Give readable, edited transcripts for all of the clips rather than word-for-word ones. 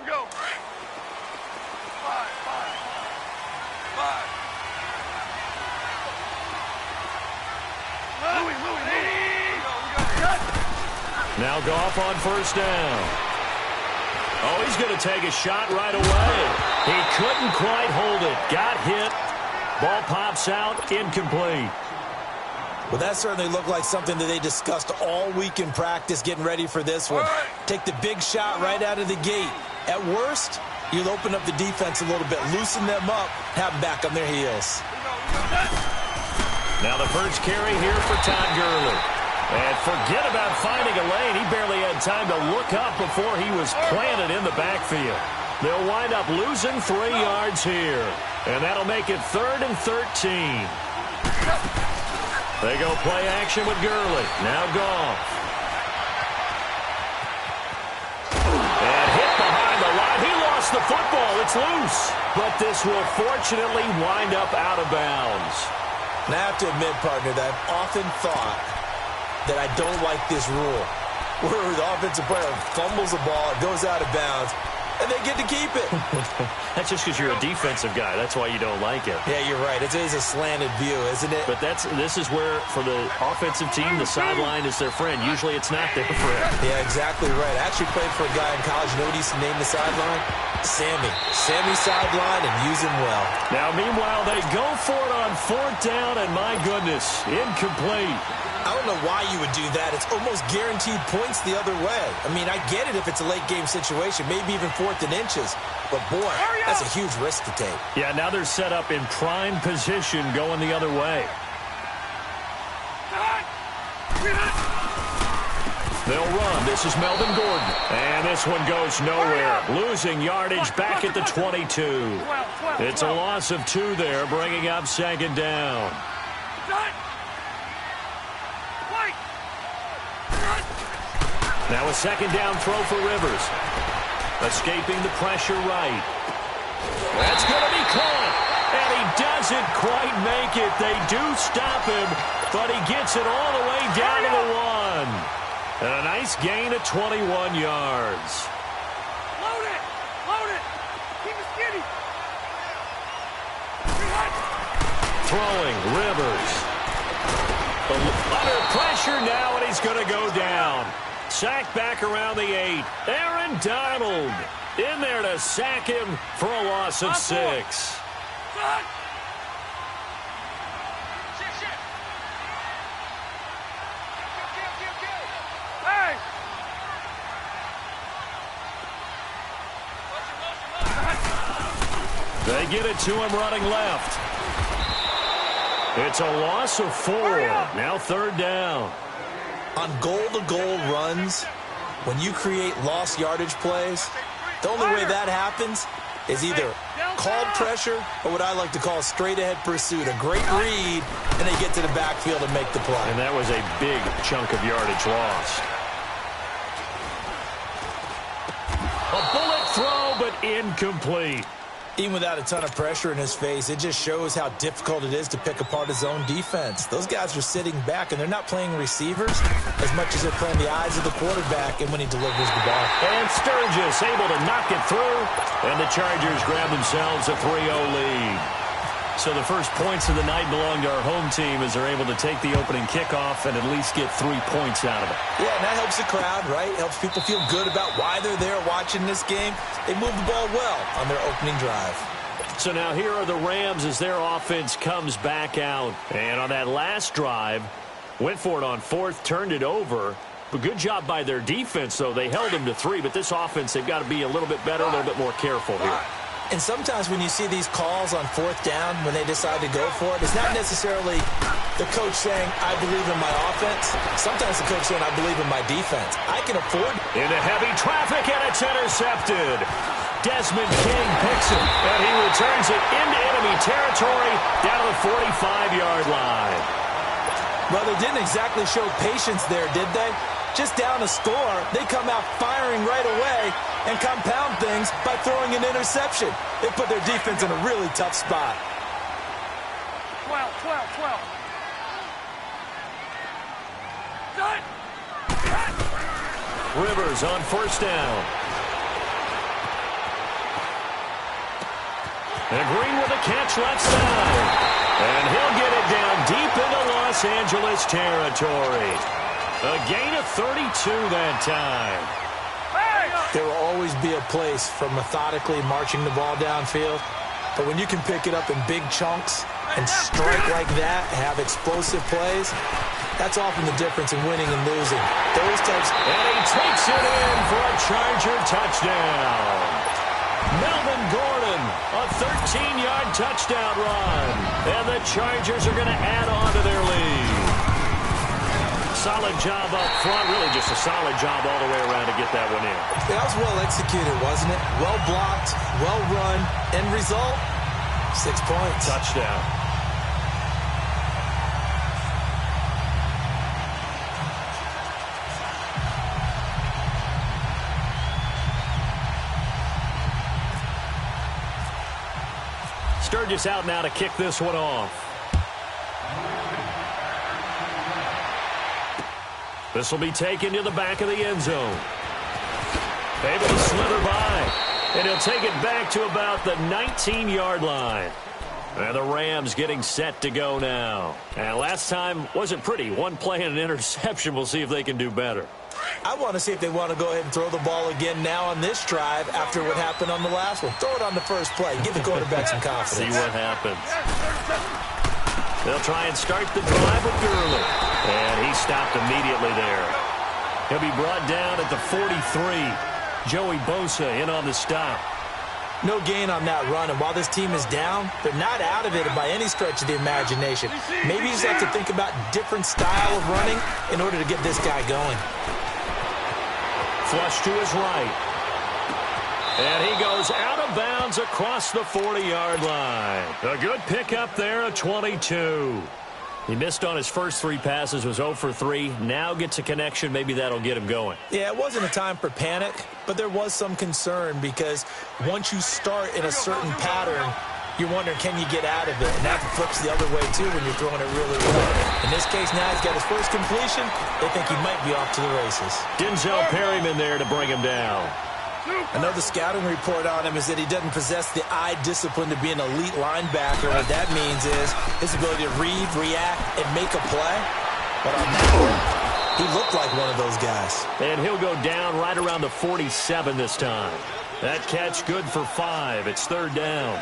go. 5, 5. Now Goff on first down. Oh, he's going to take a shot right away. He couldn't quite hold it. Got hit. Ball pops out, incomplete. Well, that certainly looked like something that they discussed all week in practice getting ready for this one. Take the big shot right out of the gate. At worst, you'll open up the defense a little bit, loosen them up, have them back on their heels. Now the first carry here for Todd Gurley. And forget about finding a lane. He barely had time to look up before he was planted in the backfield. They'll wind up losing 3 yards here. And that'll make it 3rd and 13. They go play action with Gurley. Now Goff. And hit behind the line. He lost the football. It's loose. But this will fortunately wind up out of bounds. And I have to admit, partner, that I've often thought that I don't like this rule, where the offensive player fumbles the ball, it goes out of bounds, and they get to keep it. That's just because you're a defensive guy. That's why you don't like it. Yeah, you're right. It is a slanted view, isn't it? But this is where, for the offensive team, the sideline is their friend. Usually it's not their friend. Yeah, exactly right. I actually played for a guy in college. You know what he used to name the sideline? Sammy. Sammy sideline, and use him well. Now, meanwhile, they go for it on 4th down, and my goodness, incomplete. I don't know why you would do that. It's almost guaranteed points the other way. I mean, I get it if it's a late-game situation, maybe even 4th and inches. But, boy, that's a huge risk to take. Yeah, now they're set up in prime position going the other way. They'll run. This is Melvin Gordon. And this one goes nowhere. Losing yardage back at the 22. It's a loss of 2 there, bringing up 2nd down. Now a 2nd down throw for Rivers. Escaping the pressure right. That's going to be caught. And he doesn't quite make it. They do stop him, but he gets it all the way down to the 1. And a nice gain of 21 yards. Load it! Load it! Keep it skinny! Throwing, Rivers. Under pressure now, and he's going to go down. Sacked back around the 8. Aaron Donald in there to sack him for a loss of 6. They get it to him running left. It's a loss of 4. Now 3rd down. On goal-to-goal runs, when you create lost yardage plays, the only way that happens is either called pressure or what I like to call straight-ahead pursuit. A great read, and they get to the backfield and make the play. And that was a big chunk of yardage lost. A bullet throw, but incomplete. Even without a ton of pressure in his face, it just shows how difficult it is to pick apart his own defense. Those guys are sitting back, and they're not playing receivers as much as they're playing the eyes of the quarterback and when he delivers the ball. And Sturgis able to knock it through, and the Chargers grab themselves a 3-0 lead. So the first points of the night belong to our home team as they're able to take the opening kickoff and at least get 3 points out of it. Yeah, and that helps the crowd, right? Helps people feel good about why they're there watching this game. They move the ball well on their opening drive. So now here are the Rams as their offense comes back out. And on that last drive, went for it on 4th, turned it over. But good job by their defense, though. They held them to 3, but this offense, they've got to be a little bit better, a little bit more careful here. And sometimes when you see these calls on 4th down, when they decide to go for it, it's not necessarily the coach saying, I believe in my offense. Sometimes the coach saying, I believe in my defense. I can afford. Into heavy traffic, and it's intercepted. Desmond King picks it, and he returns it into enemy territory down to the 45-yard line. Well, they didn't exactly show patience there, did they? Just down a score, they come out firing right away and compound things by throwing an interception. They put their defense in a really tough spot. 12. Rivers on first down. And Green with a catch left side. And he'll get it down deep into Los Angeles territory. A gain of 32 that time. There will always be a place for methodically marching the ball downfield. But when you can pick it up in big chunks and strike like that, have explosive plays, that's often the difference in winning and losing. Those types. And he takes it in for a Charger touchdown. Melvin Gordon, a 13-yard touchdown run. And the Chargers are going to add on to their lead. Solid job up front. Really just a solid job all the way around to get that one in. That was well executed, wasn't it? Well blocked, well run. End result, 6 points. Touchdown. Sturgis out now to kick this one off. This will be taken to the back of the end zone. Able to slither by. And he'll take it back to about the 19-yard line. And the Rams getting set to go now. And last time wasn't pretty. One play and an interception. We'll see if they can do better. I want to see if they want to go ahead and throw the ball again now on this drive after what happened on the last one. Throw it on the first play. Give the quarterback some confidence. See what happens. They'll try and start the drive with Gurley. And he stopped immediately there. He'll be brought down at the 43. Joey Bosa in on the stop. No gain on that run, and while this team is down, they're not out of it by any stretch of the imagination. Maybe you just have to think about different style of running in order to get this guy going. Flush to his right. And he goes out of bounds across the 40-yard line. A good pickup there at 22. He missed on his first 3 passes, was 0 for 3. Now gets a connection. Maybe that'll get him going. Yeah, it wasn't a time for panic, but there was some concern because once you start in a certain pattern, you're wondering, can you get out of it? And that flips the other way, too, when you're throwing it really well. In this case, now he's got his first completion. They think he might be off to the races. Denzel Perryman there to bring him down. I know the scouting report on him is that he doesn't possess the eye discipline to be an elite linebacker. What that means is his ability to read, react, and make a play. But on that one, he looked like one of those guys. And he'll go down right around the 47 this time. That catch good for 5. It's 3rd down.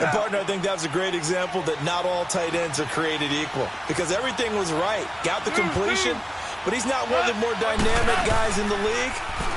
And, partner, I think that was a great example that not all tight ends are created equal. Because everything was right. Got the completion, but he's not one of the more dynamic guys in the league.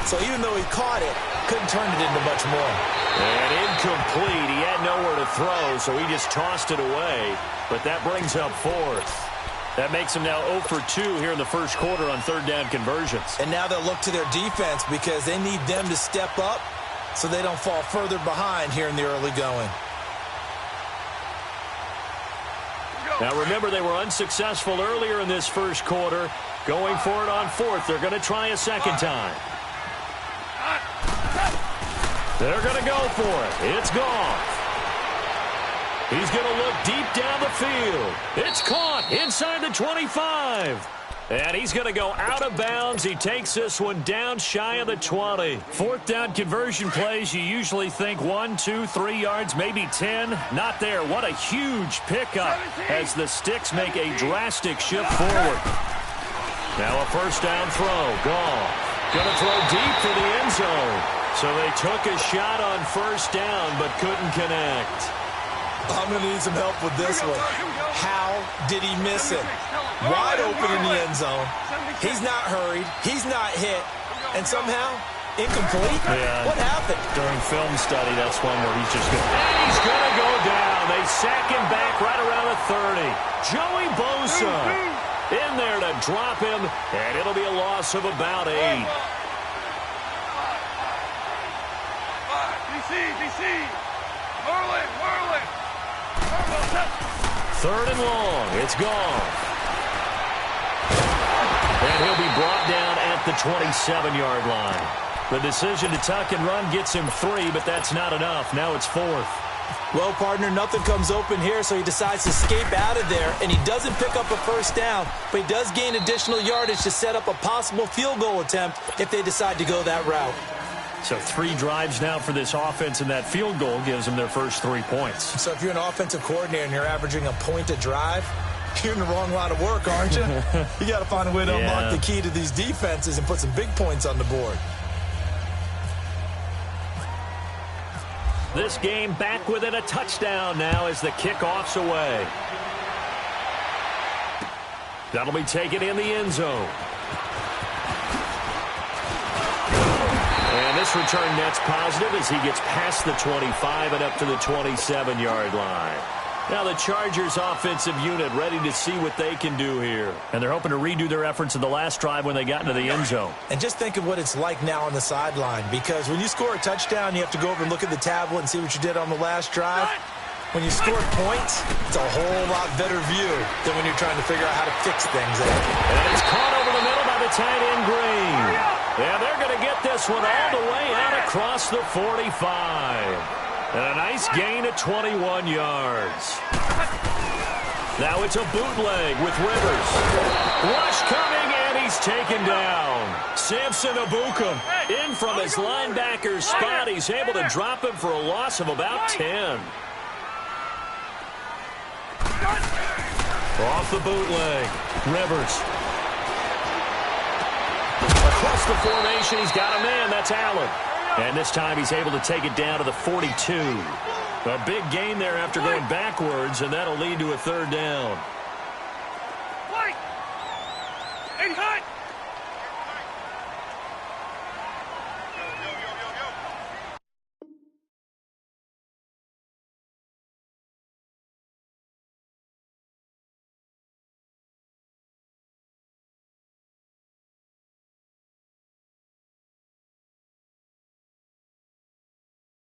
So even though he caught it, couldn't turn it into much more. And incomplete. He had nowhere to throw, so he just tossed it away. But that brings up 4th. That makes him now 0 for 2 here in the first quarter on 3rd down conversions. And now they'll look to their defense because they need them to step up so they don't fall further behind here in the early going. Now remember, they were unsuccessful earlier in this first quarter. Going for it on 4th. They're going to try a second time. They're going to go for it. It's Goff. He's going to look deep down the field. It's caught inside the 25. And he's going to go out of bounds. He takes this one down shy of the 20. 4th down conversion plays, you usually think 1, 2, 3 yards, maybe 10. Not there. What a huge pickup as the sticks make a drastic shift forward. Now a 1st down throw. Goff going to throw deep for the end zone. So they took a shot on 1st down but couldn't connect. I'm going to need some help with this one. How did he miss it? Wide open in the end zone. He's not hurried. He's not hit. And somehow, incomplete? Yeah. What happened? During film study, that's one where he's just going to... And he's going to go down. They sack him back right around the 30. Joey Bosa in there to drop him, and it'll be a loss of about 8. DC. Whirling. 3rd and long. It's gone. And he'll be brought down at the 27-yard line. The decision to tuck and run gets him 3, but that's not enough. Now it's 4th. Well, partner, nothing comes open here, so he decides to escape out of there, and he doesn't pick up a 1st down, but he does gain additional yardage to set up a possible field goal attempt if they decide to go that route. So 3 drives now for this offense, and that field goal gives them their first 3 points. So if you're an offensive coordinator and you're averaging a point a drive, you're in the wrong line of work, aren't you? You got to find a way to unlock the key to these defenses and put some big points on the board. This game back within a touchdown now as the kickoff's away. That'll be taken in the end zone. And this return net's positive as he gets past the 25 and up to the 27-yard line. Now the Chargers offensive unit ready to see what they can do here. And they're hoping to redo their efforts in the last drive when they got into the end zone. And just think of what it's like now on the sideline, because when you score a touchdown, you have to go over and look at the tablet and see what you did on the last drive. When you score points, it's a whole lot better view than when you're trying to figure out how to fix things. And it's caught over the middle by the tight end Green. Yeah, they're going to get this one all the way out across the 45. And a nice gain of 21 yards. Now it's a bootleg with Rivers. Rush coming, and he's taken down. Samson Abukum in from his linebacker's spot. He's able to drop him for a loss of about 10. Off the bootleg. Rivers. Across the formation, he's got a man. That's Allen. And this time he's able to take it down to the 42. A big gain there after going backwards, and that'll lead to a 3rd down. Hey, hut!